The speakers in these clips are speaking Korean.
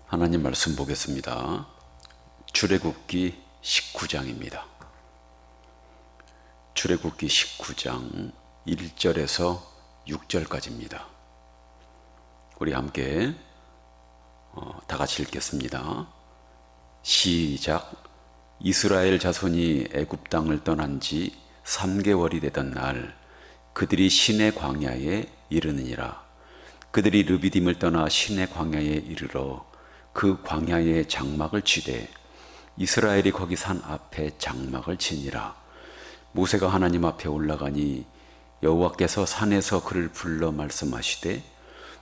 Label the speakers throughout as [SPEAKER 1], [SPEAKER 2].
[SPEAKER 1] 하나님 말씀 보겠습니다. 출애굽기 19장입니다. 출애굽기 19장 1절에서 6절까지입니다. 우리 함께 다 같이 읽겠습니다. 시작. 이스라엘 자손이 애굽 땅을 떠난 지 3개월이 되던 날 그들이 시내 광야에 이르느니라. 그들이 르비딤을 떠나 시내 광야에 이르러 그 광야에 장막을 치되 이스라엘이 거기 산 앞에 장막을 치니라. 모세가 하나님 앞에 올라가니 여호와께서 산에서 그를 불러 말씀하시되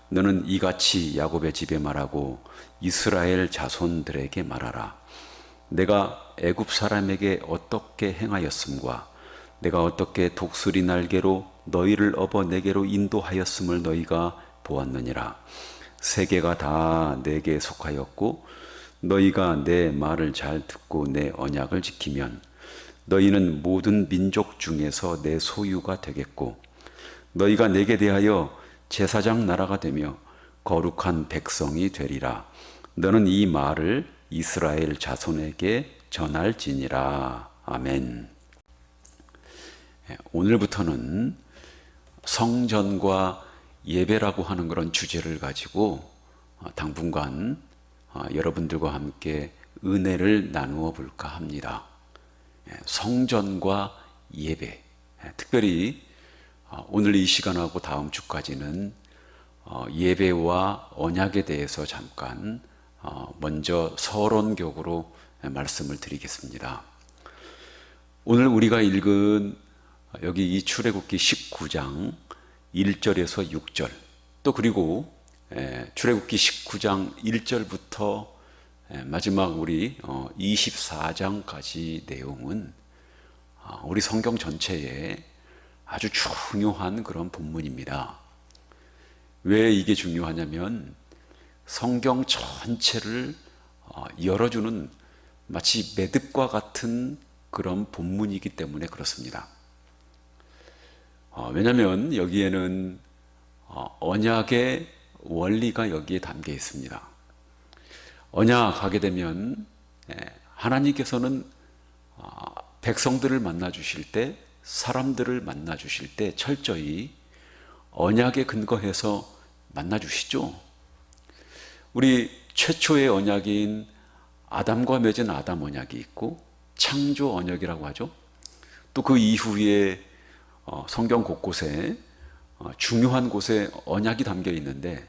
[SPEAKER 1] 너는 이같이 야곱의 집에 말하고 이스라엘 자손들에게 말하라. 내가 애굽 사람에게 어떻게 행하였음과 내가 어떻게 독수리 날개로 너희를 업어 내게로 인도하였음을 너희가 보았느니라. 세계가 다 내게 속하였고 너희가 내 말을 잘 듣고 내 언약을 지키면 너희는 모든 민족 중에서 내 소유가 되겠고 너희가 내게 대하여 제사장 나라가 되며 거룩한 백성이 되리라. 너는 이 말을 이스라엘 자손에게 전할지니라. 아멘. 오늘부터는 성전과 예배라고 하는 그런 주제를 가지고 당분간 여러분들과 함께 은혜를 나누어 볼까 합니다. 성전과 예배, 특별히 오늘 이 시간하고 다음 주까지는 예배와 언약에 대해서 잠깐 먼저 서론격으로 말씀을 드리겠습니다. 오늘 우리가 읽은 여기 이 출애굽기 19장 1절에서 6절, 또 그리고 출애굽기 19장 1절부터 마지막 우리 24장까지 내용은 우리 성경 전체에 아주 중요한 그런 본문입니다. 왜 이게 중요하냐면 성경 전체를 열어주는 마치 매듭과 같은 그런 본문이기 때문에 그렇습니다. 왜냐하면 여기에는 언약의 원리가 여기에 담겨 있습니다. 언약하게 되면 하나님께서는 백성들을 만나 주실 때, 사람들을 만나 주실 때 철저히 언약에 근거해서 만나 주시죠. 우리 최초의 언약인 아담과 맺은 아담 언약이 있고 창조 언약이라고 하죠. 또 그 이후에 성경 곳곳에 중요한 곳에 언약이 담겨 있는데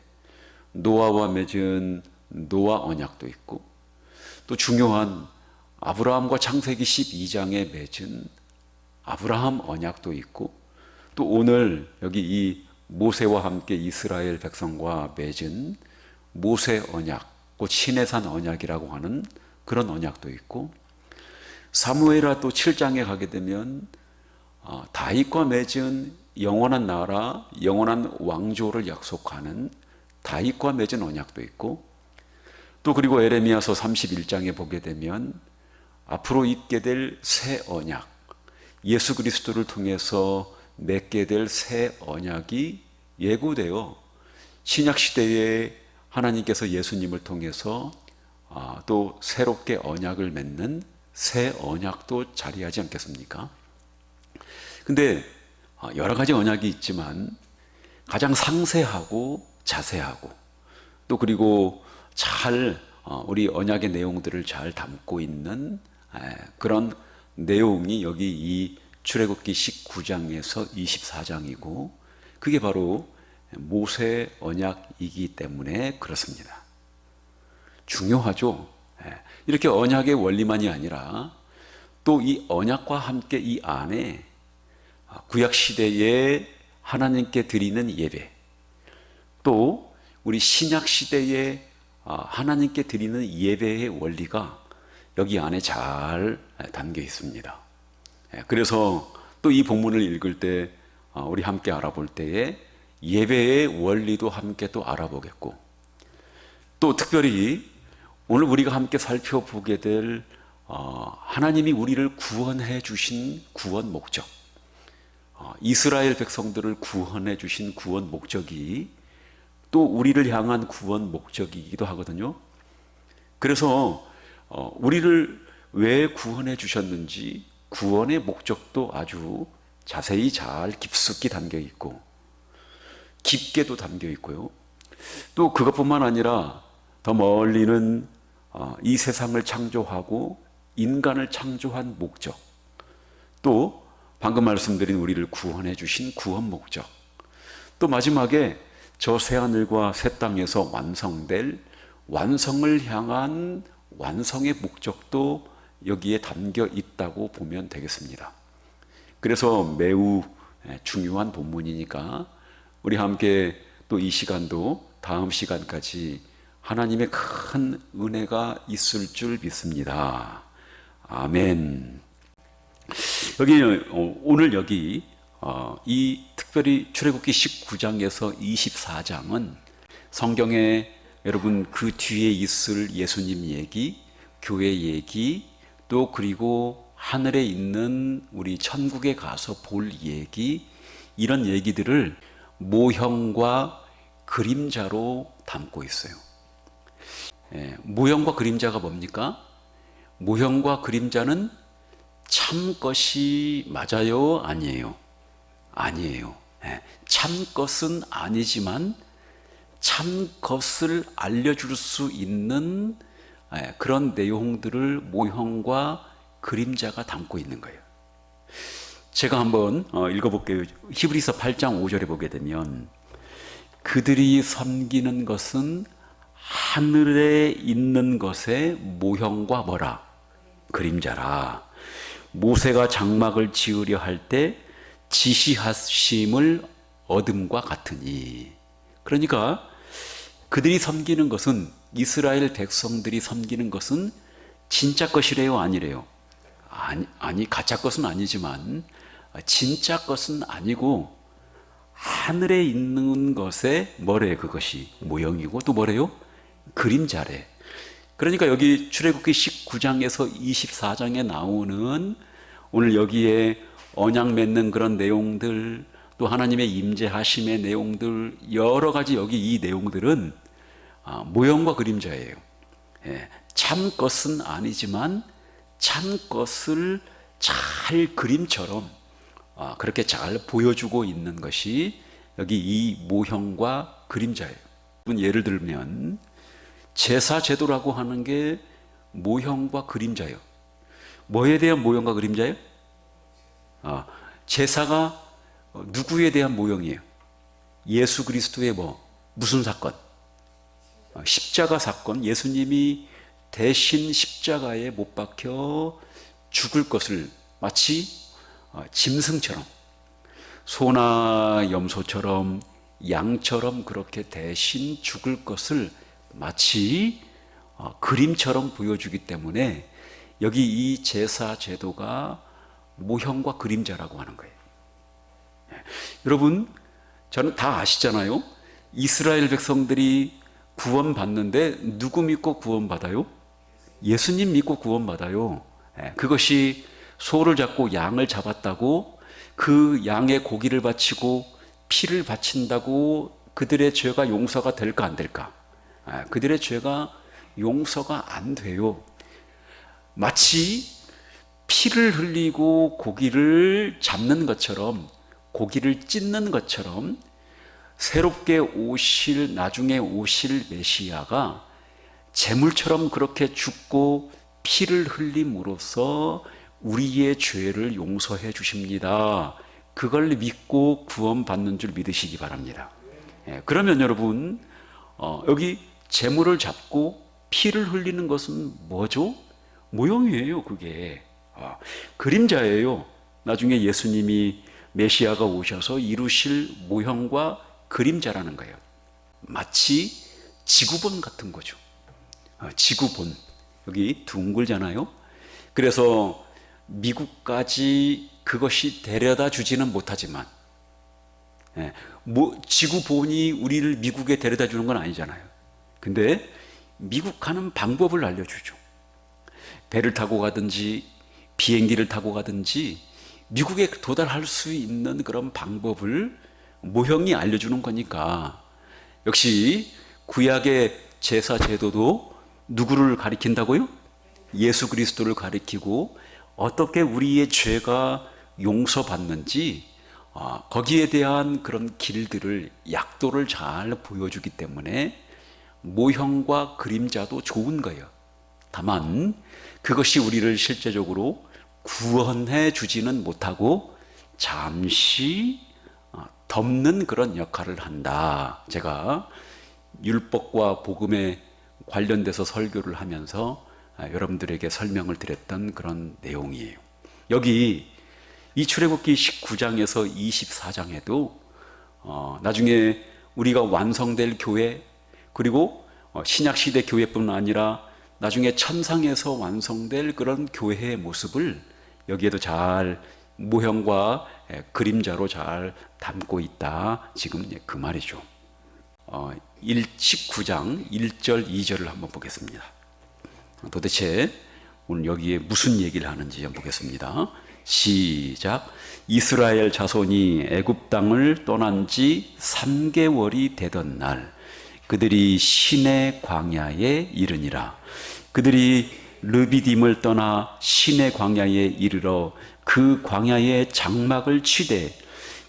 [SPEAKER 1] 노아와 맺은 노아 언약도 있고 또 중요한 아브라함과 창세기 12장에 맺은 아브라함 언약도 있고 또 오늘 여기 이 모세와 함께 이스라엘 백성과 맺은 모세 언약, 곧 시내산 언약이라고 하는 그런 언약도 있고 사무엘하 또 7장에 가게 되면 다윗과 맺은 영원한 나라, 영원한 왕조를 약속하는 다윗과 맺은 언약도 있고 또 그리고 에레미야서 31장에 보게 되면 앞으로 있게 될 새 언약, 예수 그리스도를 통해서 맺게 될 새 언약이 예고되어 신약시대에 하나님께서 예수님을 통해서 또 새롭게 언약을 맺는 새 언약도 자리하지 않겠습니까? 근데 여러 가지 언약이 있지만 가장 상세하고 자세하고 또 그리고 잘 우리 언약의 내용들을 잘 담고 있는 그런 내용이 여기 이 출애굽기 19장에서 24장이고 그게 바로 모세 언약이기 때문에 그렇습니다. 중요하죠. 이렇게 언약의 원리만이 아니라 또 이 언약과 함께 이 안에 구약시대에 하나님께 드리는 예배, 또 우리 신약시대에 하나님께 드리는 예배의 원리가 여기 안에 잘 담겨 있습니다. 그래서 또 이 본문을 읽을 때 우리 함께 알아볼 때에 예배의 원리도 함께 또 알아보겠고 또 특별히 오늘 우리가 함께 살펴보게 될 하나님이 우리를 구원해 주신 구원 목적, 이스라엘 백성들을 구원해 주신 구원 목적이 또 우리를 향한 구원 목적이기도 하거든요. 그래서 우리를 왜 구원해 주셨는지 구원의 목적도 아주 자세히 잘 깊숙이 담겨 있고 깊게도 담겨 있고요. 또 그것뿐만 아니라 더 멀리는 이 세상을 창조하고 인간을 창조한 목적, 또 방금 말씀드린 우리를 구원해 주신 구원 목적, 또 마지막에 저 새하늘과 새 땅에서 완성될 완성을 향한 완성의 목적도 여기에 담겨 있다고 보면 되겠습니다. 그래서 매우 중요한 본문이니까 우리 함께 또 이 시간도 다음 시간까지 하나님의 큰 은혜가 있을 줄 믿습니다. 아멘. 오늘 여기 이 특별히 출애굽기 19장에서 24장은 성경에 여러분 그 뒤에 있을 예수님 얘기, 교회 얘기, 또 그리고 하늘에 있는 우리 천국에 가서 볼 얘기, 이런 얘기들을 모형과 그림자로 담고 있어요. 모형과 그림자가 뭡니까? 모형과 그림자는 참 것이 맞아요? 아니에요? 아니에요. 참 것은 아니지만 참 것을 알려줄 수 있는 그런 내용들을 모형과 그림자가 담고 있는 거예요. 제가 한번 읽어볼게요. 히브리서 8장 5절에 보게 되면 그들이 섬기는 것은 하늘에 있는 것의 모형과 뭐라? 그림자라. 모세가 장막을 지으려 할 때 지시하심을 얻음과 같으니. 그러니까 그들이 섬기는 것은, 이스라엘 백성들이 섬기는 것은 진짜 것이래요, 아니래요? 아니, 가짜 것은 아니지만 진짜 것은 아니고 하늘에 있는 것에 뭐래? 그것이 모형이고 또 뭐래요? 그림자래. 그러니까 여기 출애굽기 19장에서 24장에 나오는 오늘 여기에 언약 맺는 그런 내용들, 또 하나님의 임재하심의 내용들, 여러 가지 여기 이 내용들은 모형과 그림자예요. 참 것은 아니지만 참 것을 잘 그림처럼 그렇게 잘 보여주고 있는 것이 여기 이 모형과 그림자예요. 예를 들면 제사 제도라고 하는 게 모형과 그림자예요. 뭐에 대한 모형과 그림자예요? 제사가 누구에 대한 모형이에요? 예수 그리스도의 무슨 사건? 십자가 사건. 예수님이 대신 십자가에 못 박혀 죽을 것을 마치 짐승처럼, 소나 염소처럼, 양처럼 그렇게 대신 죽을 것을 마치 그림처럼 보여주기 때문에 여기 이 제사 제도가 모형과 그림자라고 하는 거예요. 여러분, 저는 다 아시잖아요. 이스라엘 백성들이 구원받는데 누구 믿고 구원받아요? 예수님 믿고 구원받아요. 그것이 소를 잡고 양을 잡았다고 그 양의 고기를 바치고 피를 바친다고 그들의 죄가 용서가 될까 안 될까? 그들의 죄가 용서가 안 돼요. 마치 피를 흘리고 고기를 잡는 것처럼, 고기를 찢는 것처럼 새롭게 나중에 오실 메시아가 제물처럼 그렇게 죽고 피를 흘림으로써 우리의 죄를 용서해 주십니다. 그걸 믿고 구원받는 줄 믿으시기 바랍니다. 그러면 여러분, 여기 제물을 잡고 피를 흘리는 것은 뭐죠? 모형이에요. 그게 그림자예요. 나중에 예수님이 메시아가 오셔서 이루실 모형과 그림자라는 거예요. 마치 지구본 같은 거죠. 지구본, 여기 둥글잖아요. 그래서 미국까지 그것이 데려다 주지는 못하지만, 지구본이 우리를 미국에 데려다 주는 건 아니잖아요. 근데 미국 가는 방법을 알려주죠. 배를 타고 가든지 비행기를 타고 가든지 미국에 도달할 수 있는 그런 방법을 모형이 알려주는 거니까, 역시 구약의 제사 제도도 누구를 가리킨다고요? 예수 그리스도를 가리키고 어떻게 우리의 죄가 용서받는지 거기에 대한 그런 길들을 약도를 잘 보여주기 때문에 모형과 그림자도 좋은 거예요. 다만 그것이 우리를 실제적으로 구원해 주지는 못하고 잠시 덮는 그런 역할을 한다. 제가 율법과 복음에 관련돼서 설교를 하면서 여러분들에게 설명을 드렸던 그런 내용이에요. 여기 이 출애굽기 19장에서 24장에도 나중에 우리가 완성될 교회, 그리고 신약시대 교회뿐 아니라 나중에 천상에서 완성될 그런 교회의 모습을 여기에도 잘 모형과 그림자로 잘 담고 있다. 지금 그 말이죠. 19장 1절 2절을 한번 보겠습니다. 도대체 오늘 여기에 무슨 얘기를 하는지 한번 보겠습니다. 시작. 이스라엘 자손이 애굽 땅을 떠난 지 3개월이 되던 날 그들이 시내 광야에 이르니라. 그들이 르비딤을 떠나 시내 광야에 이르러 그 광야에 장막을 치되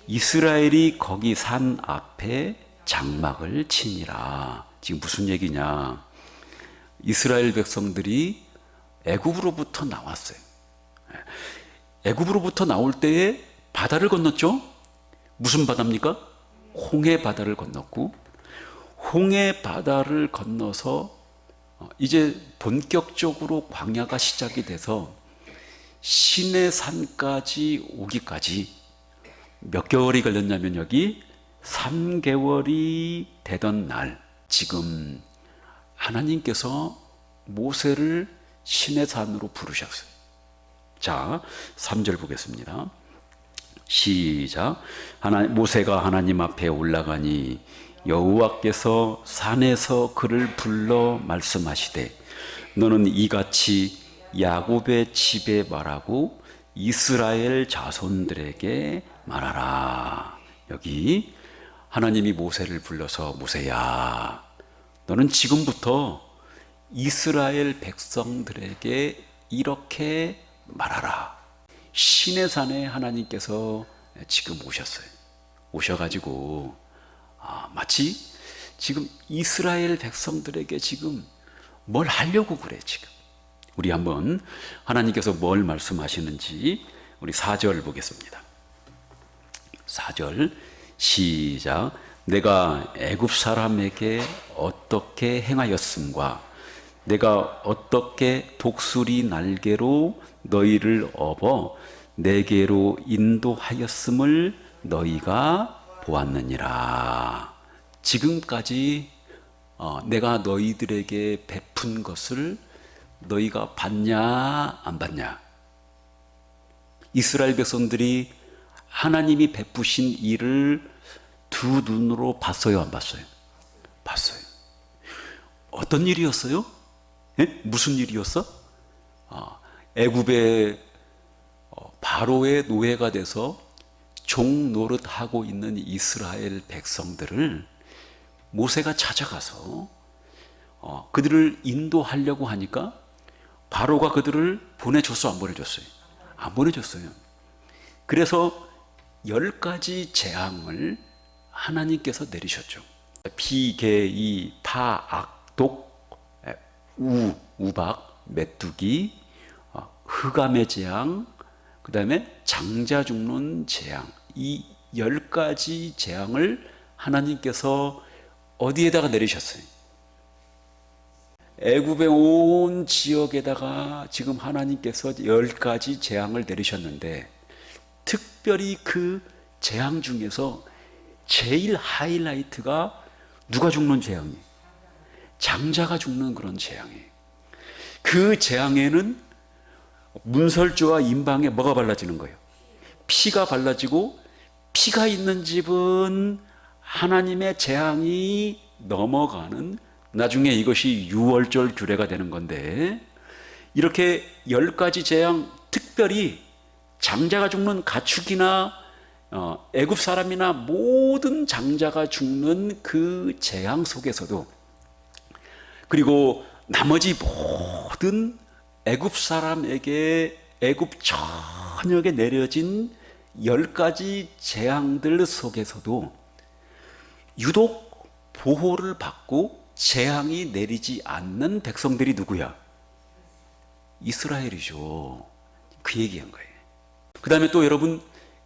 [SPEAKER 1] 이스라엘이 거기 산 앞에 장막을 치니라. 지금 무슨 얘기냐? 이스라엘 백성들이 애굽으로부터 나왔어요. 애굽으로부터 나올 때에 바다를 건넜죠? 무슨 바다입니까? 홍해 바다를 건넜고, 홍해 바다를 건너서 이제 본격적으로 광야가 시작이 돼서 시내산까지 오기까지 몇 개월이 걸렸냐면 여기 3개월이 되던 날, 지금 하나님께서 모세를 시내산으로 부르셨어요. 자, 3절 보겠습니다. 시작. 모세가 하나님 앞에 올라가니 여호와께서 산에서 그를 불러 말씀하시되 너는 이같이 야곱의 집에 말하고 이스라엘 자손들에게 말하라. 여기 하나님이 모세를 불러서 모세야, 너는 지금부터 이스라엘 백성들에게 이렇게 말하라. 시내산에 하나님께서 지금 오셨어요. 오셔가지고 마치 지금 이스라엘 백성들에게 지금 뭘 하려고 그래. 지금 우리 한번 하나님께서 뭘 말씀하시는지 우리 4절 보겠습니다. 4절 시작. 내가 애굽 사람에게 어떻게 행하였음과 내가 어떻게 독수리 날개로 너희를 업어 내게로 인도하였음을 너희가 보았느니라. 지금까지 내가 너희들에게 베푼 것을 너희가 봤냐 안 봤냐? 이스라엘 백성들이 하나님이 베푸신 일을 두 눈으로 봤어요 안 봤어요? 봤어요. 어떤 일이었어요? 무슨 일이었어? 애굽의 바로의 노예가 돼서 종 노릇하고 있는 이스라엘 백성들을 모세가 찾아가서 그들을 인도하려고 하니까 바로가 그들을 보내줬어 안 보내줬어요? 안 보내줬어요. 그래서 10가지 재앙을 하나님께서 내리셨죠. 피개이 타악독 우박 메뚜기 흑암의 재앙, 그 다음에 장자 죽는 재앙, 이 10가지 재앙을 하나님께서 어디에다가 내리셨어요? 애굽의 온 지역에다가 지금 하나님께서 10가지 재앙을 내리셨는데 특별히 그 재앙 중에서 제일 하이라이트가 누가 죽는 재앙이에요? 장자가 죽는 그런 재앙이에요. 그 재앙에는 문설주와 임방에 뭐가 발라지는 거예요? 피가 발라지고, 피가 있는 집은 하나님의 재앙이 넘어가는, 나중에 이것이 유월절 규례가 되는 건데, 이렇게 10가지 재앙, 특별히 장자가 죽는 가축이나 애굽 사람이나 모든 장자가 죽는 그 재앙 속에서도, 그리고 나머지 모든 애굽 사람에게 애굽 전역에 내려진 10가지 재앙들 속에서도 유독 보호를 받고 재앙이 내리지 않는 백성들이 누구야? 이스라엘이죠. 그 얘기한 거예요. 그 다음에 또 여러분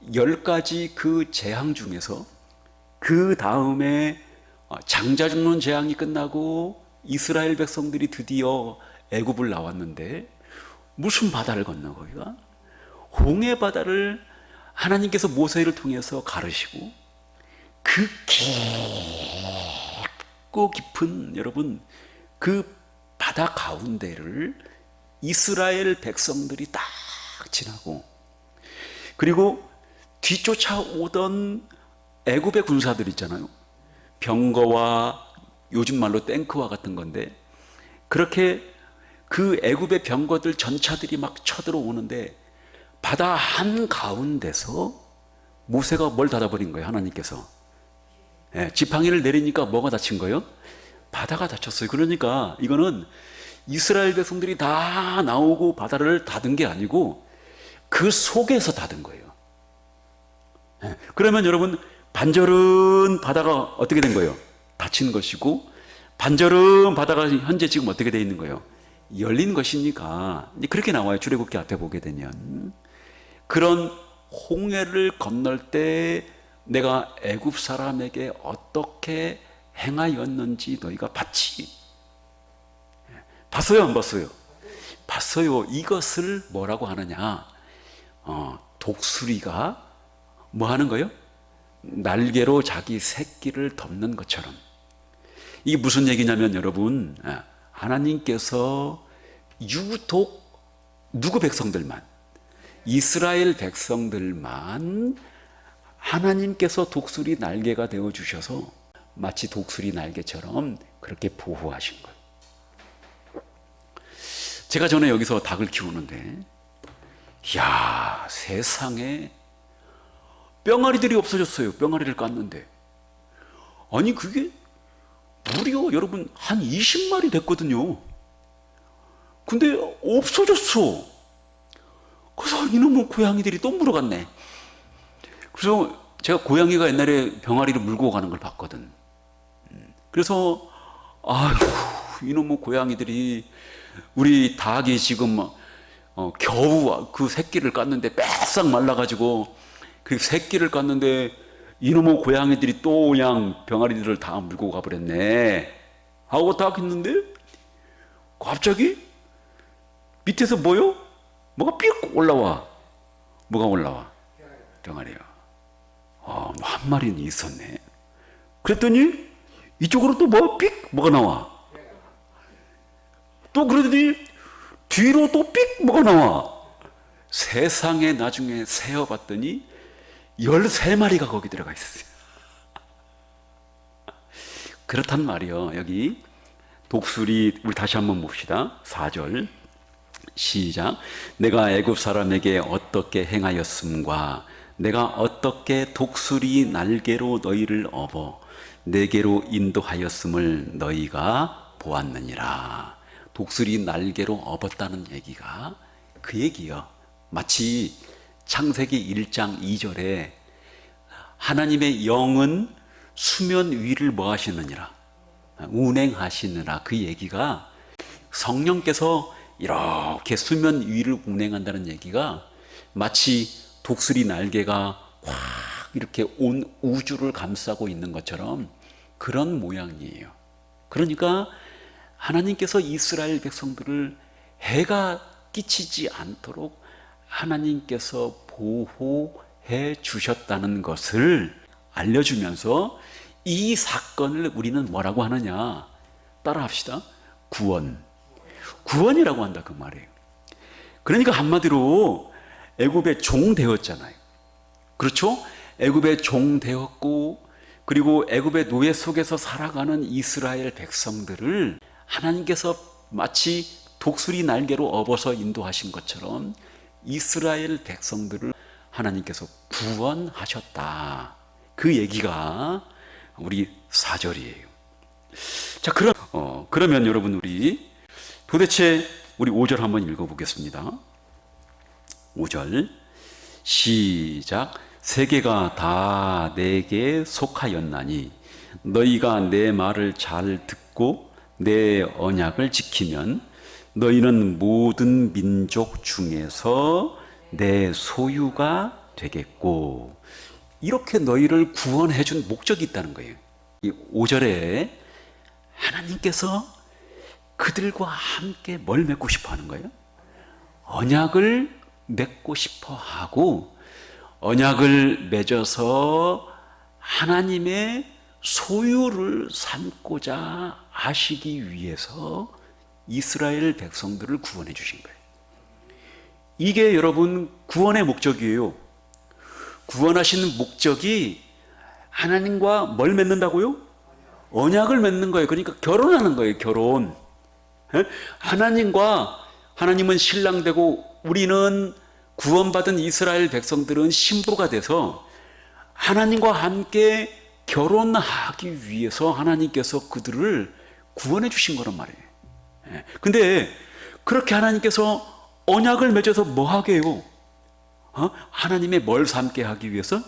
[SPEAKER 1] 10가지 그 재앙 중에서 그 다음에 장자 죽는 재앙이 끝나고 이스라엘 백성들이 드디어 애굽을 나왔는데 무슨 바다를 건너 거기가? 홍해 바다를 하나님께서 모세를 통해서 가르시고 그 깊고 깊은 여러분 그 바다 가운데를 이스라엘 백성들이 딱 지나고 그리고 뒤쫓아오던 애굽의 군사들 있잖아요. 병거와 요즘 말로 탱크와 같은 건데 그렇게 그 애굽의 병거들 전차들이 막 쳐들어오는데 바다 한가운데서 모세가 뭘 닫아버린 거예요? 하나님께서 지팡이를 내리니까 뭐가 닫힌 거예요? 바다가 닫혔어요. 그러니까 이거는 이스라엘 백성들이 다 나오고 바다를 닫은 게 아니고 그 속에서 닫은 거예요. 그러면 여러분 반절은 바다가 어떻게 된 거예요? 닫힌 것이고 반절은 바다가 현재 지금 어떻게 되어 있는 거예요? 열린 것이니까 그렇게 나와요. 출애굽기 앞에 보게 되면 그런 홍해를 건널 때 내가 애굽 사람에게 어떻게 행하였는지 너희가 봤지? 봤어요? 안 봤어요? 봤어요. 이것을 뭐라고 하느냐? 독수리가 뭐 하는 거예요? 날개로 자기 새끼를 덮는 것처럼. 이게 무슨 얘기냐면 여러분 하나님께서 유독 누구 백성들만 이스라엘 백성들만 하나님께서 독수리 날개가 되어 주셔서 마치 독수리 날개처럼 그렇게 보호하신 거예요. 제가 전에 여기서 닭을 키우는데 야 세상에 뿅아리들이 없어졌어요. 뿅아리를 깠는데 아니 그게 무려 여러분 한 20마리 됐거든요. 근데 없어졌어. 그래서 이놈의 고양이들이 또 물어갔네. 그래서 제가 고양이가 옛날에 병아리를 물고 가는 걸 봤거든. 그래서 아이고 이놈의 고양이들이 우리 닭이 지금 겨우 그 새끼를 깠는데 빼싹 말라가지고 그 새끼를 깠는데 이놈의 고양이들이 또 그냥 병아리들을 다 물고 가버렸네 하고 딱 했는데 갑자기 밑에서 뭐요? 뭐가 삐 올라와. 뭐가 올라와? 병아리야. 한 마리는 있었네. 그랬더니 이쪽으로 또 뭐가 나와. 또 그러더니 뒤로 또 삑 뭐가 나와. 세상에 나중에 세어봤더니 13마리가 거기 들어가 있었어요. 그렇단 말이요. 여기 독수리 우리 다시 한번 봅시다. 4절 시작. 내가 애굽 사람에게 어떻게 행하였음과 내가 어떻게 독수리 날개로 너희를 업어 내게로 인도하였음을 너희가 보았느니라. 독수리 날개로 업었다는 얘기가 그 얘기요. 마치 창세기 1장 2절에 하나님의 영은 수면 위를 뭐 하시느니라 운행하시느라 그 얘기가 성령께서 이렇게 수면 위를 운행한다는 얘기가 마치 독수리 날개가 확 이렇게 온 우주를 감싸고 있는 것처럼 그런 모양이에요. 그러니까 하나님께서 이스라엘 백성들을 해가 끼치지 않도록 하나님께서 보호해 주셨다는 것을 알려주면서 이 사건을 우리는 뭐라고 하느냐? 따라 합시다. 구원이라고 한다 그 말이에요. 그러니까 한마디로 애굽의 종 되었잖아요. 그렇죠? 애굽의 종 되었고 그리고 애굽의 노예 속에서 살아가는 이스라엘 백성들을 하나님께서 마치 독수리 날개로 업어서 인도하신 것처럼 이스라엘 백성들을 하나님께서 구원하셨다. 그 얘기가 우리 4절이에요. 자, 그러면 여러분 우리 도대체 우리 5절 한번 읽어보겠습니다. 5절 시작. 세계가 다 내게 속하였나니 너희가 내 말을 잘 듣고 내 언약을 지키면 너희는 모든 민족 중에서 내 소유가 되겠고, 이렇게 너희를 구원해 준 목적이 있다는 거예요. 이 5절에 하나님께서 그들과 함께 뭘 맺고 싶어 하는 거예요? 언약을 맺고 싶어 하고, 언약을 맺어서 하나님의 소유를 삼고자 하시기 위해서 이스라엘 백성들을 구원해 주신 거예요. 이게 여러분 구원의 목적이에요. 구원하시는 목적이 하나님과 뭘 맺는다고요? 언약을 맺는 거예요. 그러니까 결혼하는 거예요. 결혼. 하나님은 신랑 되고 우리는 구원받은 이스라엘 백성들은 신부가 돼서 하나님과 함께 결혼하기 위해서 하나님께서 그들을 구원해 주신 거란 말이에요. 근데 그렇게 하나님께서 언약을 맺어서 뭐 하게 해요? 하나님의 뭘 삼게 하기 위해서?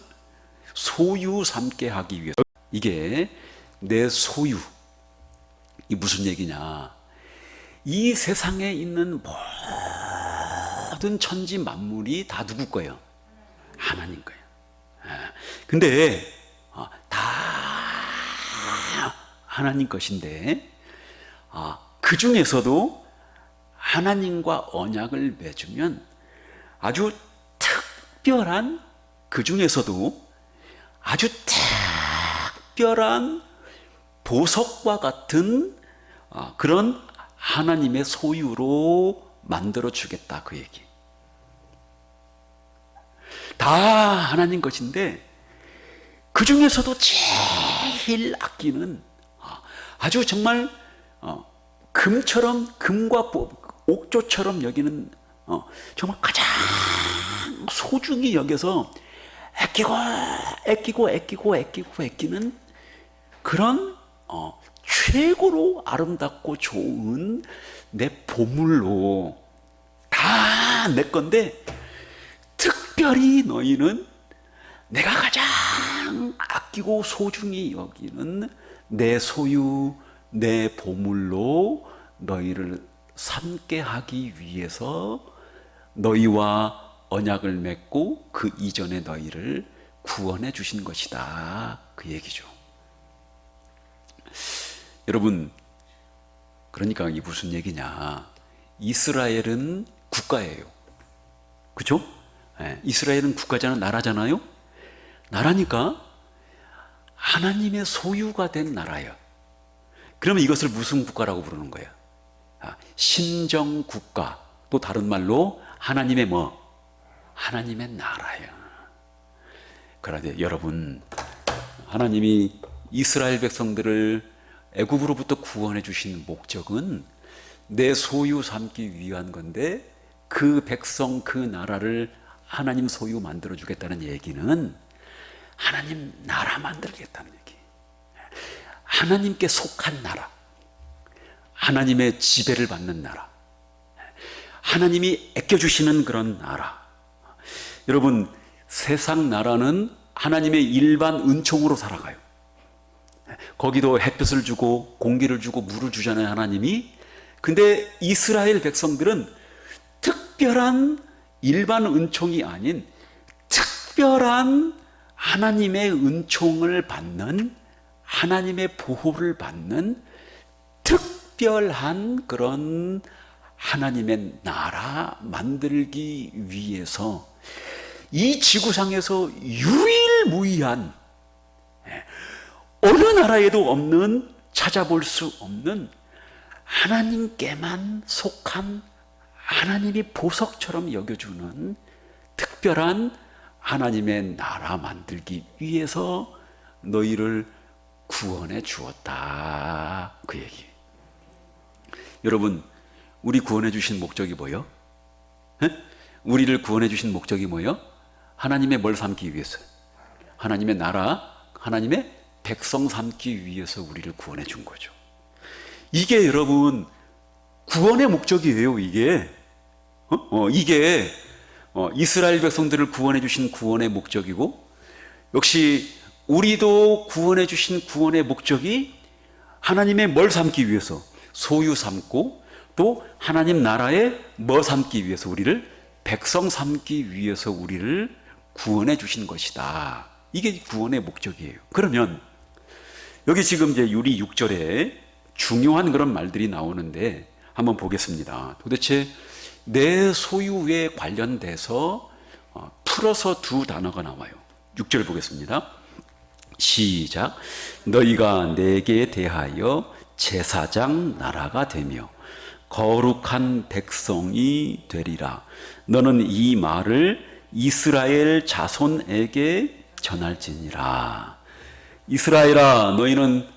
[SPEAKER 1] 소유 삼게 하기 위해서. 이게 내 소유. 이 무슨 얘기냐? 이 세상에 있는 모든 천지 만물이 다 누구 거예요? 하나님 거예요. 근데 다 하나님 것인데 그 중에서도 하나님과 언약을 맺으면 아주 특별한, 그 중에서도 아주 특별한 보석과 같은 그런 하나님의 소유로 만들어 주겠다, 그 얘기. 다 하나님 것인데 그 중에서도 제일 아끼는, 아주 정말 금처럼, 금과 옥조처럼 여기는, 정말 가장 소중히 여겨서 애끼는 그런 최고로 아름답고 좋은 내 보물로 다 내 건데, 특별히 너희는 내가 가장 아끼고 소중히 여기는 내 소유, 내 보물로 너희를 삼게 하기 위해서 너희와 언약을 맺고 그 이전에 너희를 구원해 주신 것이다, 그 얘기죠. 여러분, 그러니까 이게 무슨 얘기냐? 이스라엘은 국가예요. 그렇죠? 이스라엘은 국가잖아요. 나라잖아요. 나라니까 하나님의 소유가 된 나라예요. 그러면 이것을 무슨 국가라고 부르는 거예요? 신정국가, 또 다른 말로 하나님의 하나님의 나라예요. 그런데 여러분, 하나님이 이스라엘 백성들을 애굽으로부터 구원해 주신 목적은 내 소유 삼기 위한 건데, 그 백성, 그 나라를 하나님 소유 만들어 주겠다는 얘기는 하나님 나라 만들겠다는 얘기. 하나님께 속한 나라, 하나님의 지배를 받는 나라, 하나님이 아껴주시는 그런 나라. 여러분, 세상 나라는 하나님의 일반 은총으로 살아가요. 거기도 햇빛을 주고 공기를 주고 물을 주잖아요, 하나님이. 근데 이스라엘 백성들은 특별한 일반 은총이 아닌 특별한 하나님의 은총을 받는, 하나님의 보호를 받는 특별한 그런 하나님의 나라 만들기 위해서 이 지구상에서 유일무이한, 어느 나라에도 없는, 찾아볼 수 없는 하나님께만 속한, 하나님이 보석처럼 여겨주는 특별한 하나님의 나라 만들기 위해서 너희를 구원해 주었다, 그 얘기. 여러분, 우리 구원해 주신 목적이 뭐예요? 우리를 구원해 주신 목적이 뭐예요? 하나님의 뭘 삼기 위해서? 하나님의 나라, 하나님의 백성 삼기 위해서 우리를 구원해 준 거죠. 이게 여러분 구원의 목적이에요, 이게. 이게 이스라엘 백성들을 구원해 주신 구원의 목적이고, 역시 우리도 구원해 주신 구원의 목적이 하나님의 뭘 삼기 위해서, 소유 삼고, 또 하나님 나라의 뭐 삼기 위해서, 우리를 백성 삼기 위해서 우리를 구원해 주신 것이다. 이게 구원의 목적이에요. 그러면 여기 지금 이제 우리 6절에 중요한 그런 말들이 나오는데 한번 보겠습니다. 도대체 내 소유에 관련돼서 풀어서 두 단어가 나와요. 6절 보겠습니다. 시작. 너희가 내게 대하여 제사장 나라가 되며 거룩한 백성이 되리라. 너는 이 말을 이스라엘 자손에게 전할지니라. 이스라엘아, 너희는,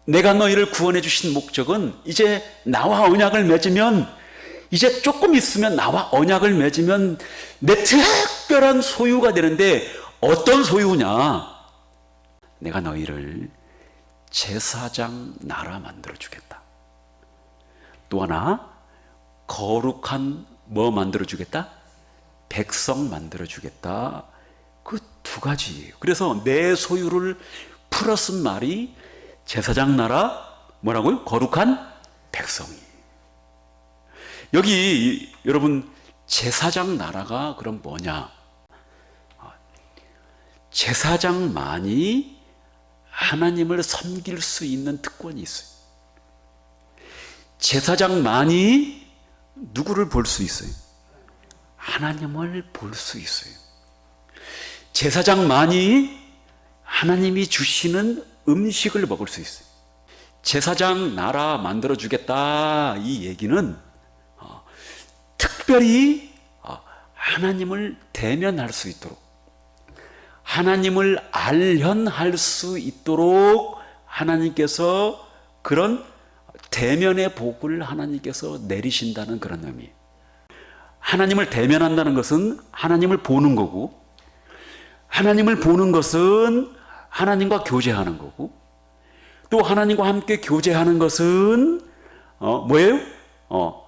[SPEAKER 1] 내가 너희를 구원해 주신 목적은 이제 나와 언약을 맺으면, 이제 조금 있으면 나와 언약을 맺으면 내 특별한 소유가 되는데, 어떤 소유냐? 내가 너희를 제사장 나라 만들어 주겠다. 또 하나, 거룩한 뭐 만들어 주겠다? 백성 만들어 주겠다. 그 두 가지예요. 그래서 내 소유를 풀어 쓴 말이 제사장 나라, 뭐라고요? 거룩한 백성이. 여기 여러분, 제사장 나라가 그럼 뭐냐? 제사장만이 하나님을 섬길 수 있는 특권이 있어요. 제사장만이 누구를 볼 수 있어요? 하나님을 볼 수 있어요. 제사장만이 하나님이 주시는 음식을 먹을 수 있어요. 제사장 나라 만들어 주겠다, 이 얘기는 특별히 하나님을 대면할 수 있도록, 하나님을 알현할 수 있도록 하나님께서 그런 대면의 복을 하나님께서 내리신다는 그런 의미. 하나님을 대면한다는 것은 하나님을 보는 거고, 하나님을 보는 것은 하나님과 교제하는 거고, 또 하나님과 함께 교제하는 것은 뭐예요?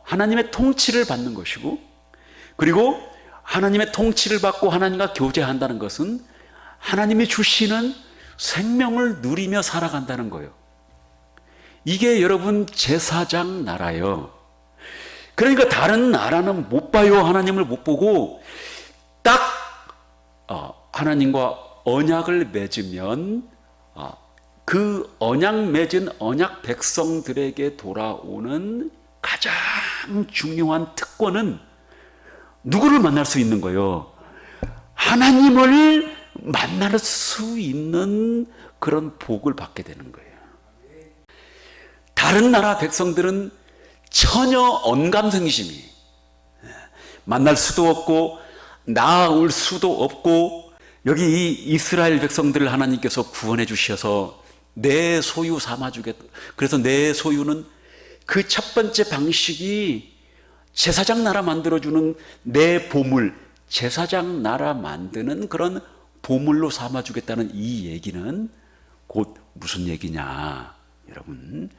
[SPEAKER 1] 하나님의 통치를 받는 것이고, 그리고 하나님의 통치를 받고 하나님과 교제한다는 것은 하나님이 주시는 생명을 누리며 살아간다는 거예요. 이게 여러분 제사장 나라예요. 그러니까 다른 나라는 못 봐요. 하나님을 못 보고 딱 하나님과 언약을 맺으면 그 언약 맺은 언약 백성들에게 돌아오는 가장 중요한 특권은 누구를 만날 수 있는 거예요? 하나님을 만날 수 있는 그런 복을 받게 되는 거예요. 다른 나라 백성들은 전혀 언감생심이, 만날 수도 없고 나아올 수도 없고, 여기 이 이스라엘 백성들을 하나님께서 구원해 주셔서 내 소유 삼아주겠다. 그래서 내 소유는 그 첫 번째 방식이 제사장 나라 만들어주는 내 보물, 제사장 나라 만드는 그런 보물로 삼아주겠다는 이 얘기는 곧 무슨 얘기냐? 여러분,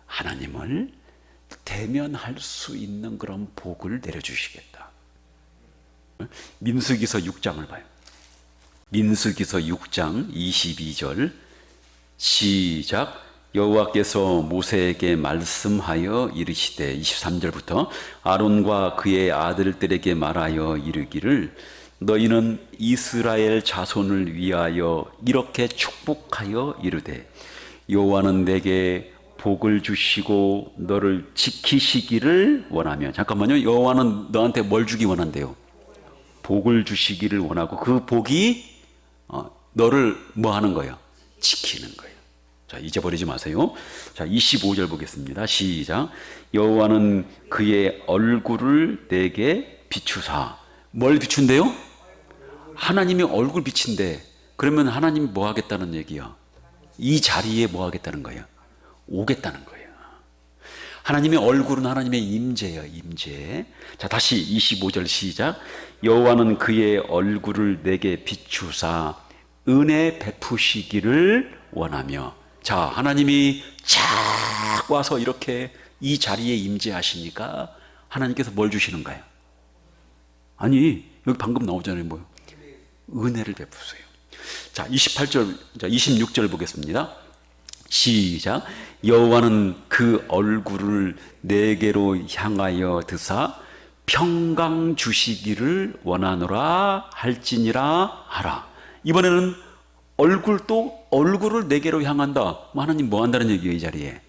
[SPEAKER 1] 하나님을 대면할 수 있는 그런 복을 내려주시겠다. 민수기서 6장을 봐요. 민수기서 6장 22절 시작. 여호와께서 모세에게 말씀하여 이르시되, 23절부터 아론과 그의 아들들에게 말하여 이르기를, 너희는 이스라엘 자손을 위하여 이렇게 축복하여 이르되, 여호와는 내게 복을 주시고 너를 지키시기를 원하며. 잠깐만요. 여호와는 너한테 뭘 주기 원한대요? 복을 주시기를 원하고, 그 복이 너를 뭐 하는 거예요? 지키는 거예요. 자, 잊어버리지 마세요. 자, 25절 보겠습니다. 시작. 여호와는 그의 얼굴을 내게 비추사. 뭘 비춘대요? 하나님의 얼굴 비친대. 그러면 하나님이 뭐 하겠다는 얘기야? 이 자리에 뭐 하겠다는 거예요? 오겠다는 거예요. 하나님의 얼굴은 하나님의 임재예요, 임재. 자, 다시 25절 시작. 여호와는 그의 얼굴을 내게 비추사 은혜 베푸시기를 원하며. 자, 하나님이 쫙 와서 이렇게 이 자리에 임재하시니까 하나님께서 뭘 주시는가요? 아니, 여기 방금 나오잖아요. 뭐요? 은혜를 베푸세요. 자, 28절, 자, 26절 보겠습니다. 시작. 여호와는 그 얼굴을 내게로 향하여 드사 평강 주시기를 원하노라 할지니라 하라. 이번에는 얼굴을 내게로 향한다. 하나님 뭐 한다는 얘기예요? 이 자리에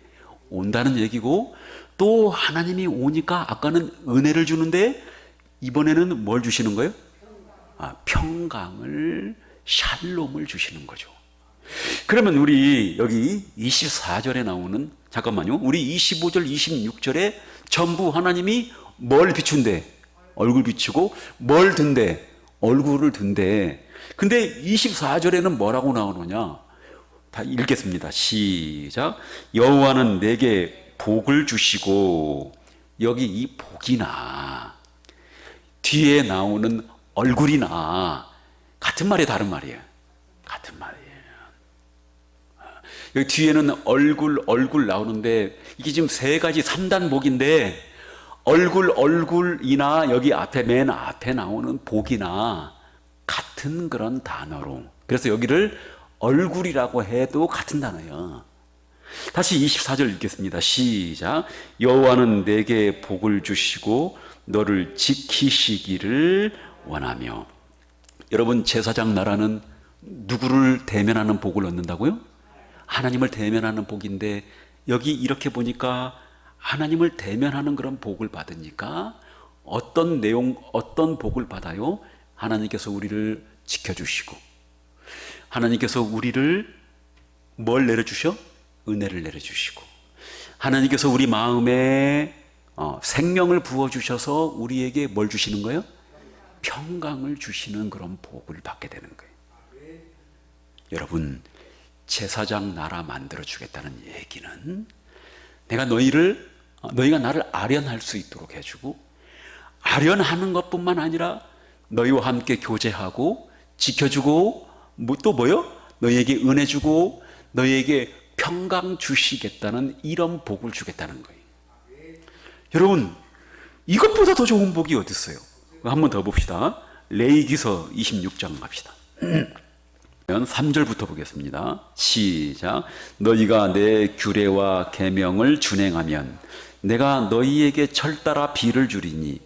[SPEAKER 1] 온다는 얘기고, 또 하나님이 오니까 아까는 은혜를 주는데 이번에는 뭘 주시는 거예요? 평강을, 샬롬을 주시는 거죠. 그러면 우리 여기 24절에 나오는, 잠깐만요, 우리 25절 26절에 전부 하나님이 뭘 비춘대? 얼굴 비추고. 뭘 든대? 얼굴을 든대. 근데 24절에는 뭐라고 나오느냐? 다 읽겠습니다. 시작. 여호와는 내게 복을 주시고. 여기 이 복이나 뒤에 나오는 얼굴이나 같은 말이에요, 다른 말이에요? 같은 말이에요. 여기 뒤에는 얼굴 나오는데 이게 지금 세 가지 3단 복인데, 얼굴이나 여기 앞에 맨 앞에 나오는 복이나 같은 그런 단어로, 그래서 여기를 얼굴이라고 해도 같은 단어예요. 다시 24절 읽겠습니다. 시작. 여호와는 내게 복을 주시고 너를 지키시기를 원하며. 여러분, 제사장 나라는 누구를 대면하는 복을 얻는다고요? 하나님을 대면하는 복인데, 여기 이렇게 보니까 하나님을 대면하는 그런 복을 받으니까 어떤 내용, 어떤 복을 받아요? 하나님께서 우리를 지켜주시고, 하나님께서 우리를 뭘 내려주셔? 은혜를 내려주시고, 하나님께서 우리 마음에 생명을 부어주셔서 우리에게 뭘 주시는 거예요? 평강을 주시는 그런 복을 받게 되는 거예요. 여러분, 제사장 나라 만들어주겠다는 얘기는 내가 너희가 나를 아련할 수 있도록 해주고, 아련하는 것뿐만 아니라 너희와 함께 교제하고 지켜주고, 또 뭐요? 너희에게 은혜 주고 너희에게 평강 주시겠다는 이런 복을 주겠다는 거예요. 여러분, 이것보다 더 좋은 복이 어디 있어요? 한 번 더 봅시다. 레위기서 26장 갑시다. 3절부터 보겠습니다. 시작. 너희가 내 규례와 계명을 준행하면 내가 너희에게 철따라 비를 주리니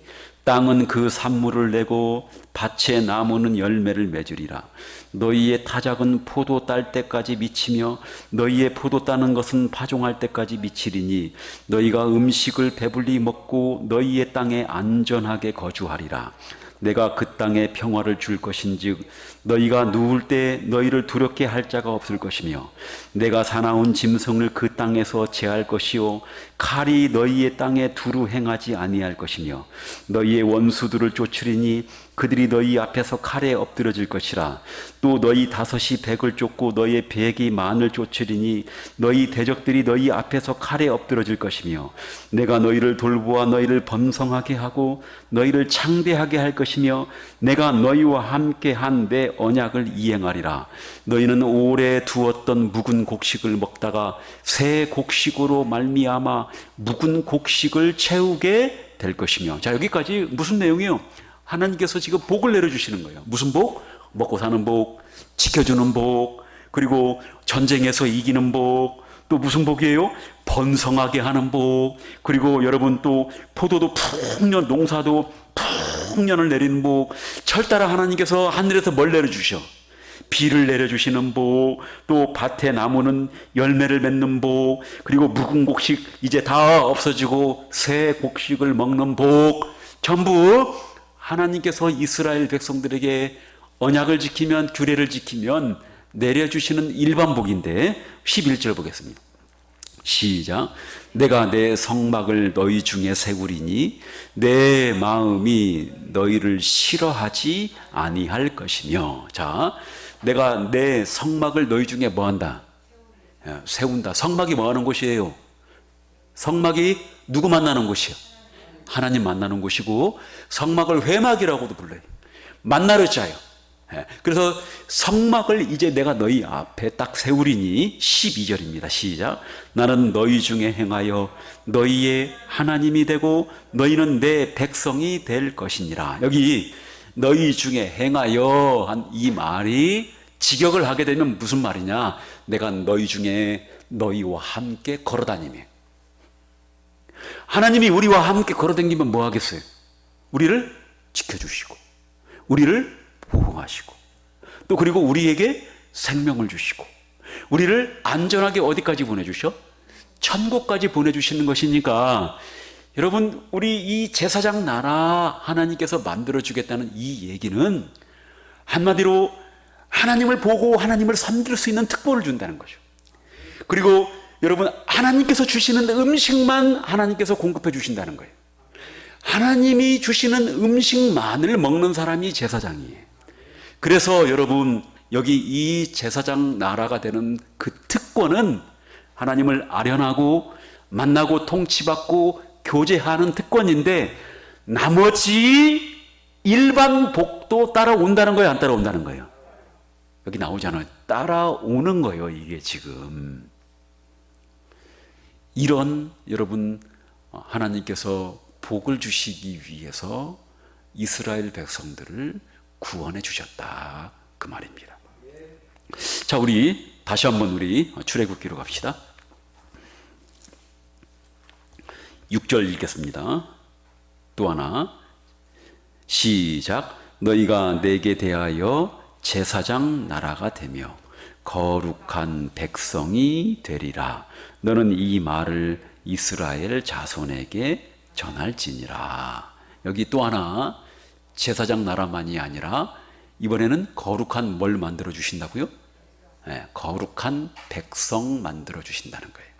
[SPEAKER 1] 땅은 그 산물을 내고 밭의 나무는 열매를 맺으리라. 너희의 타작은 포도 딸 때까지 미치며 너희의 포도 따는 것은 파종할 때까지 미치리니 너희가 음식을 배불리 먹고 너희의 땅에 안전하게 거주하리라. 내가 그 땅에 평화를 줄 것인즉 너희가 누울 때 너희를 두렵게 할 자가 없을 것이며 내가 사나운 짐승을 그 땅에서 제할 것이요 칼이 너희의 땅에 두루 행하지 아니할 것이며 너희의 원수들을 쫓으리니 그들이 너희 앞에서 칼에 엎드려질 것이라. 또 너희 다섯이 백을 쫓고 너희의 백이 만을 쫓으리니 너희 대적들이 너희 앞에서 칼에 엎드려질 것이며 내가 너희를 돌보아 너희를 번성하게 하고 너희를 창대하게 할 것이며 내가 너희와 함께 한 내 언약을 이행하리라. 너희는 오래 두었던 묵은 곡식을 먹다가 새 곡식으로 말미암아 묵은 곡식을 채우게 될 것이며. 자, 여기까지 무슨 내용이에요? 하나님께서 지금 복을 내려주시는 거예요. 무슨 복? 먹고 사는 복, 지켜주는 복, 그리고 전쟁에서 이기는 복, 또 무슨 복이에요? 번성하게 하는 복, 그리고 여러분 또 포도도 풍년, 농사도 풍년을 내리는 복. 철따라 하나님께서 하늘에서 뭘 내려주셔? 비를 내려주시는 복, 또 밭에 나무는 열매를 맺는 복, 그리고 묵은 곡식 이제 다 없어지고 새 곡식을 먹는 복. 전부 하나님께서 이스라엘 백성들에게 언약을 지키면, 규례를 지키면 내려주시는 일반 복인데, 11절 보겠습니다. 시작. 내가 내 성막을 너희 중에 세우리니 내 마음이 너희를 싫어하지 아니할 것이며. 자, 내가 내 성막을 너희 중에 뭐한다? 세운다. 성막이 뭐하는 곳이에요? 성막이 누구 만나는 곳이요? 하나님 만나는 곳이고, 성막을 회막이라고도 불러요. 만나는 자요. 그래서 성막을 이제 내가 너희 앞에 딱 세우리니 12절입니다. 시작. 나는 너희 중에 행하여 너희의 하나님이 되고 너희는 내 백성이 될 것이니라. 여기 너희 중에 행하여 한 이 말이 직역을 하게 되면 무슨 말이냐? 내가 너희 중에 너희와 함께 걸어다니며. 하나님이 우리와 함께 걸어다니면 뭐 하겠어요? 우리를 지켜주시고 우리를 보호하시고 또 그리고 우리에게 생명을 주시고 우리를 안전하게 어디까지 보내주셔? 천국까지 보내주시는 것이니까 여러분, 우리 이 제사장 나라 하나님께서 만들어주겠다는 이 얘기는 한마디로 하나님을 보고 하나님을 섬길 수 있는 특권을 준다는 거죠. 그리고 여러분, 하나님께서 주시는 음식만 하나님께서 공급해 주신다는 거예요. 하나님이 주시는 음식만을 먹는 사람이 제사장이에요. 그래서 여러분, 여기 이 제사장 나라가 되는 그 특권은 하나님을 아련하고 만나고 통치받고 교제하는 특권인데 나머지 일반 복도 따라온다는 거예요, 안 따라온다는 거예요? 여기 나오잖아요. 따라오는 거예요. 이게 지금 이런 여러분, 하나님께서 복을 주시기 위해서 이스라엘 백성들을 구원해 주셨다, 그 말입니다. 자, 우리 다시 한번 우리 출애굽기로 갑시다. 6절 읽겠습니다. 또 하나 시작. 너희가 내게 대하여 제사장 나라가 되며 거룩한 백성이 되리라. 너는 이 말을 이스라엘 자손에게 전할지니라. 여기 또 하나 제사장 나라만이 아니라 이번에는 거룩한 뭘 만들어 주신다고요? 네, 거룩한 백성 만들어 주신다는 거예요.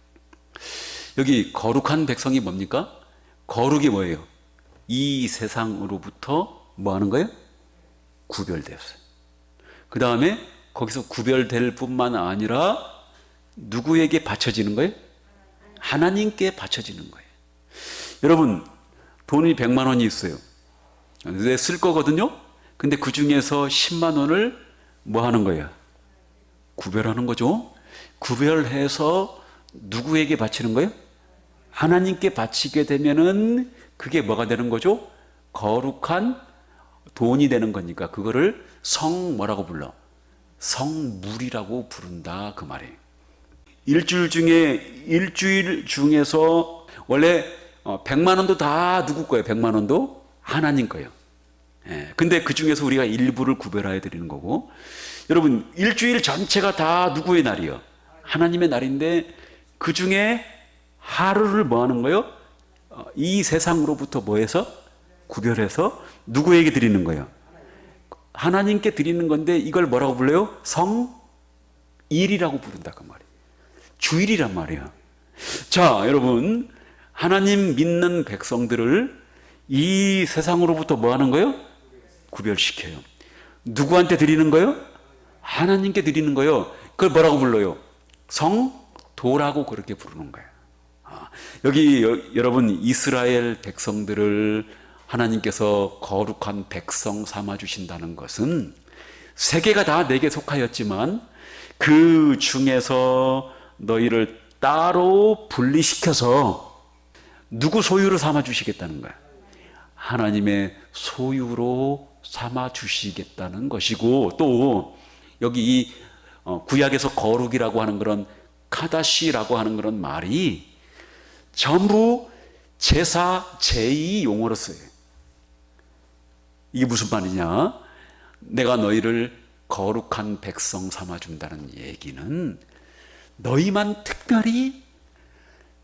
[SPEAKER 1] 여기 거룩한 백성이 뭡니까? 거룩이 뭐예요? 이 세상으로부터 뭐 하는 거예요? 구별되었어요. 그 다음에 거기서 구별될 뿐만 아니라 누구에게 바쳐지는 거예요? 하나님께 바쳐지는 거예요. 여러분, 돈이 100만 원이 있어요. 근데 쓸 거거든요. 근데 그 중에서 10만 원을 뭐 하는 거예요? 구별하는 거죠. 구별해서 누구에게 바치는 거예요? 하나님께 바치게 되면은 그게 뭐가 되는 거죠? 거룩한 돈이 되는 거니까 그거를 뭐라고 불러? 성물이라고 부른다, 그 말이에요. 일주일 중에서 원래 100만 원도 다 누구 거예요? 100만 원도 하나님 거예요. 예, 근데 그 중에서 우리가 일부를 구별하여 드리는 거고, 여러분, 일주일 전체가 다 누구의 날이요? 하나님의 날인데 그 중에 하루를 뭐 하는 거예요? 이 세상으로부터 뭐 해서? 구별해서 누구에게 드리는 거예요? 하나님께 드리는 건데 이걸 뭐라고 불러요? 성일이라고 부른다, 그 말이에요. 주일이란 말이에요. 자, 여러분, 하나님 믿는 백성들을 이 세상으로부터 뭐 하는 거예요? 구별시켜요. 누구한테 드리는 거예요? 하나님께 드리는 거예요. 그걸 뭐라고 불러요? 성도라고 그렇게 부르는 거예요. 여기 여러분, 이스라엘 백성들을 하나님께서 거룩한 백성 삼아 주신다는 것은 세계가 다 내게 속하였지만 그 중에서 너희를 따로 분리시켜서 누구 소유로 삼아 주시겠다는 거야? 하나님의 소유로 삼아 주시겠다는 것이고, 또 여기 이 구약에서 거룩이라고 하는 그런 카다시라고 하는 그런 말이 전부 제사 제2 용어로 써요. 이게 무슨 말이냐? 내가 너희를 거룩한 백성 삼아준다는 얘기는 너희만 특별히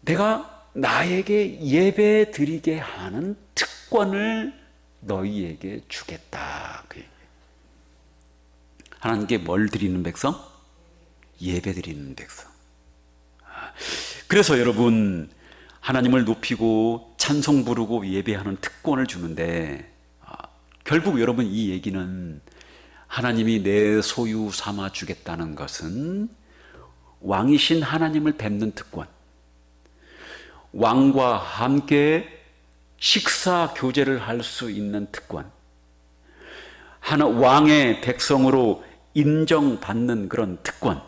[SPEAKER 1] 내가 나에게 예배 드리게 하는 특권을 너희에게 주겠다. 하나님께 뭘 드리는 백성? 예배 드리는 백성. 그래서 여러분, 하나님을 높이고 찬송 부르고 예배하는 특권을 주는데, 결국 여러분, 이 얘기는 하나님이 내 소유 삼아 주겠다는 것은 왕이신 하나님을 뵙는 특권, 왕과 함께 식사 교제를 할 수 있는 특권, 하나 왕의 백성으로 인정받는 그런 특권,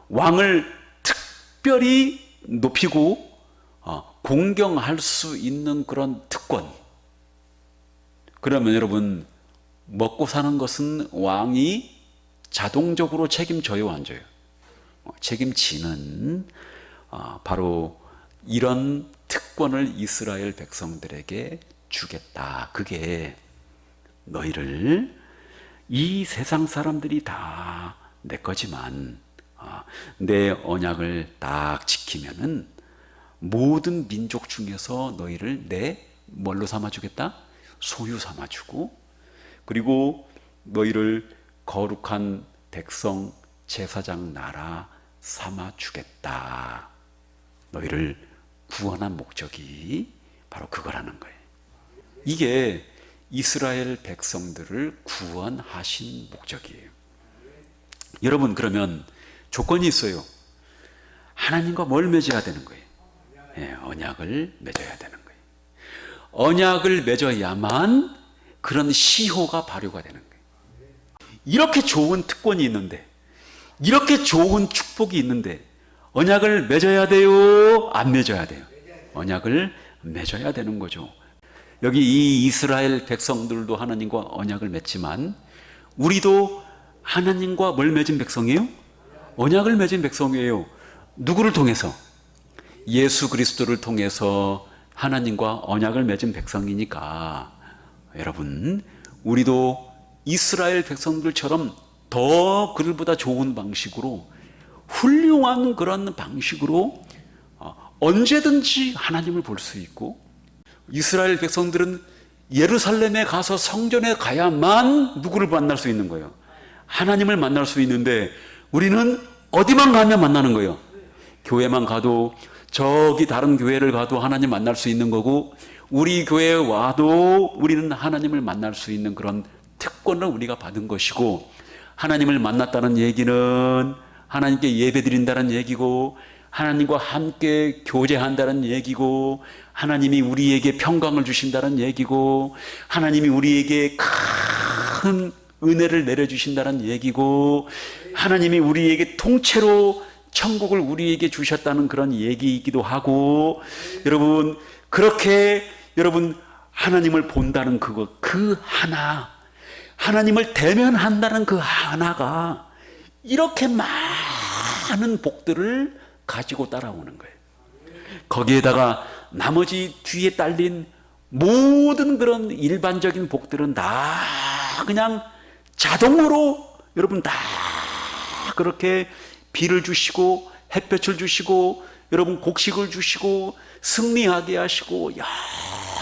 [SPEAKER 1] 왕을 특별히 높이고 공경할 수 있는 그런 특권. 그러면 여러분, 먹고 사는 것은 왕이 자동적으로 책임져요, 안 져요? 책임지는 바로 이런 특권을 이스라엘 백성들에게 주겠다. 그게 너희를 이 세상 사람들이 다 내 거지만 내 언약을 딱 지키면은 모든 민족 중에서 너희를 내 뭘로 삼아주겠다? 소유 삼아주고, 그리고 너희를 거룩한 백성, 제사장 나라 삼아주겠다. 너희를 구원한 목적이 바로 그거라는 거예요. 이게 이스라엘 백성들을 구원하신 목적이에요. 여러분, 그러면 조건이 있어요. 하나님과 뭘 맺어야 되는 거예요? 언약을 맺어야 되는 거예요. 언약을 맺어야만 그런 시효가 발효가 되는 거예요. 이렇게 좋은 특권이 있는데, 이렇게 좋은 축복이 있는데 언약을 맺어야 돼요? 안 맺어야 돼요? 언약을 맺어야 되는 거죠. 여기 이 이스라엘 백성들도 하나님과 언약을 맺지만 우리도 하나님과 뭘 맺은 백성이에요? 언약을 맺은 백성이에요. 누구를 통해서? 예수 그리스도를 통해서 하나님과 언약을 맺은 백성이니까 여러분, 우리도 이스라엘 백성들처럼 더 그들보다 좋은 방식으로, 훌륭한 그런 방식으로 언제든지 하나님을 볼 수 있고, 이스라엘 백성들은 예루살렘에 가서 성전에 가야만 누구를 만날 수 있는 거예요? 하나님을 만날 수 있는데 우리는 어디만 가면 만나는 거예요? 교회만 가도, 저기 다른 교회를 가도 하나님 만날 수 있는 거고, 우리 교회에 와도 우리는 하나님을 만날 수 있는 그런 특권을 우리가 받은 것이고, 하나님을 만났다는 얘기는 하나님께 예배드린다는 얘기고, 하나님과 함께 교제한다는 얘기고, 하나님이 우리에게 평강을 주신다는 얘기고, 하나님이 우리에게 큰 은혜를 내려주신다는 얘기고, 하나님이 우리에게 통째로 천국을 우리에게 주셨다는 그런 얘기이기도 하고, 여러분, 그렇게 여러분 하나님을 본다는 그거, 그 하나, 하나님을 대면한다는 그 하나가 이렇게 많은 복들을 가지고 따라오는 거예요. 거기에다가 나머지 뒤에 딸린 모든 그런 일반적인 복들은 다 그냥 자동으로 여러분 다 그렇게 비를 주시고 햇볕을 주시고 여러분 곡식을 주시고 승리하게 하시고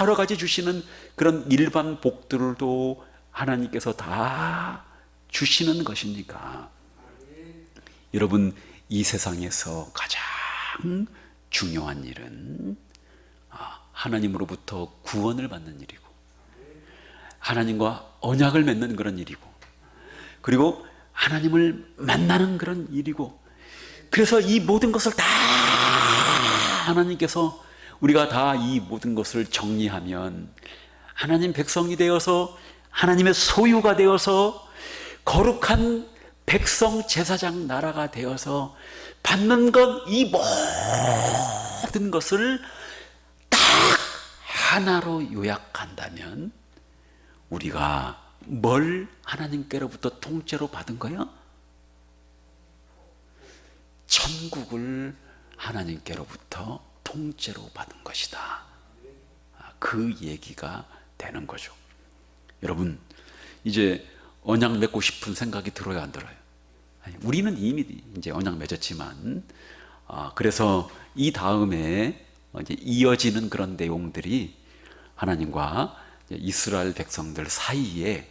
[SPEAKER 1] 여러 가지 주시는 그런 일반 복들도 하나님께서 다 주시는 것이니까, 여러분, 이 세상에서 가장 중요한 일은 하나님으로부터 구원을 받는 일이고, 하나님과 언약을 맺는 그런 일이고, 그리고 하나님을 만나는 그런 일이고, 그래서 이 모든 것을 다 하나님께서, 우리가 다 이 모든 것을 정리하면 하나님 백성이 되어서 하나님의 소유가 되어서 거룩한 백성 제사장 나라가 되어서 받는 것, 이 모든 것을 딱 하나로 요약한다면 우리가 뭘 하나님께로부터 통째로 받은 거야? 천국을 하나님께로부터 통째로 받은 것이다. 그 얘기가 되는 거죠. 여러분, 이제 언약 맺고 싶은 생각이 들어요, 안 들어요? 우리는 이미 이제 언약 맺었지만, 그래서 이 다음에 이제 이어지는 그런 내용들이 하나님과 이스라엘 백성들 사이에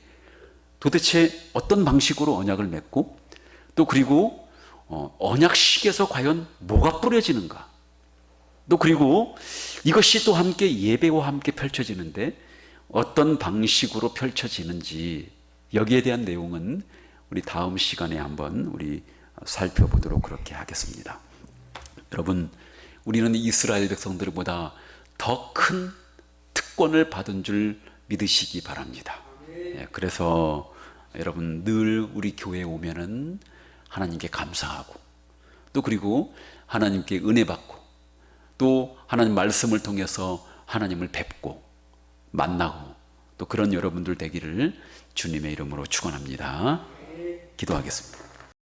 [SPEAKER 1] 도대체 어떤 방식으로 언약을 맺고, 또 그리고 언약식에서 과연 뭐가 뿌려지는가, 또 그리고 이것이 또 함께 예배와 함께 펼쳐지는데 어떤 방식으로 펼쳐지는지, 여기에 대한 내용은 우리 다음 시간에 한번 우리 살펴보도록 그렇게 하겠습니다. 여러분, 우리는 이스라엘 백성들보다 더 큰 특권을 받은 줄 믿으시기 바랍니다. 그래서 여러분 늘 우리 교회에 오면은 하나님께 감사하고 또 그리고 하나님께 은혜 받고 또 하나님 말씀을 통해서 하나님을 뵙고 만나고 또 그런 여러분들 되기를 주님의 이름으로 축원합니다. 기도하겠습니다.